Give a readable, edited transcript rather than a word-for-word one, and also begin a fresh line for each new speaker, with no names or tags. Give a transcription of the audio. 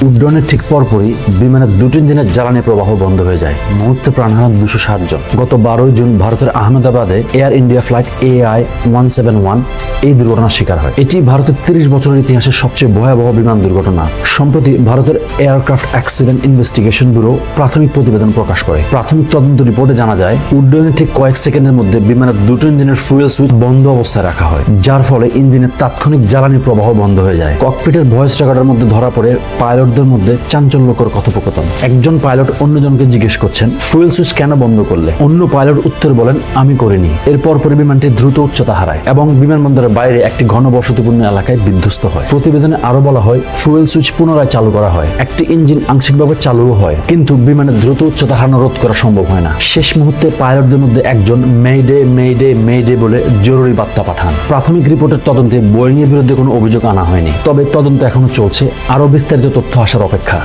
উড্ডয়নের ঠিক পরপরই বিমানের দুটি ইঞ্জিনের জ্বালানি প্রবাহ বন্ধ হয়ে যায়। মুহূর্তে প্রাণ হারান 207 জন। গত 12 জুন ভারতের আহমেদাবাদে এয়ার ইন্ডিয়া ফ্লাইট AI-171 এই দুর্ঘটনার শিকার হয়। এটি ভারতের 30 বছরের ইতিহাসে সবচেয়ে ভয়াবহ বিমান দুর্ঘটনা। সম্প্রতি ভারতের এয়ারক্রাফট অ্যাক্সিডেন্ট ইনভেস্টিগেশন ব্যুরো প্রাথমিক প্রতিবেদন প্রকাশ করে। প্রাথমিক তদন্ত রিপোর্টে জানা যায়, উড্ডয়নের ঠিক কয়েক সেকেন্ডের মধ্যে বিমানের দুটো ইঞ্জিনের ফুয়েল সুইচ বন্ধ অবস্থায় রাখা হয়, যার ফলে ইঞ্জিনের তাৎক্ষণিক জ্বালানি প্রবাহ বন্ধ হয়ে যায়। ককপিটের ভয়েস রেকর্ডের মধ্যে ধরা পড়ে পাইলটদের মধ্যে চাঞ্চল্যকর কথোপকথন। একজন পাইলট অন্যজনকে জিজ্ঞেস করছেন, ফুয়েল সুইচ কেন বন্ধ করলে? অন্য পাইলট উত্তর বলেন, আমি করিনি। এরপর পরে বিমানটি দ্রুত উচ্চতা হারায় এবং বিমানবন্দরের বাইরে একটি ঘনবসতিপূর্ণ এলাকায় বিধ্বস্ত হয়। প্রতিবেদনে আরো বলা হয়, ফুয়েল সুইচ পুনরায় চালু করা হয়, একটি ইঞ্জিন আংশিকভাবে চালুও হয়, কিন্তু বিমানের দ্রুত উচ্চতা হারানো রোধ করা সম্ভব হয় না। শেষ মুহূর্তে পাইলটদের মধ্যে একজন মেইডে মেইডে মেইডে বলে জরুরি বার্তা পাঠান। প্রাথমিক রিপোর্টের তদন্তে বোয়িং এর বিরুদ্ধে কোনো অভিযোগ আনা হয়নি, তবে তদন্ত এখনো চলছে। আরো বিস্তারিত তথ্য আসার অপেক্ষা।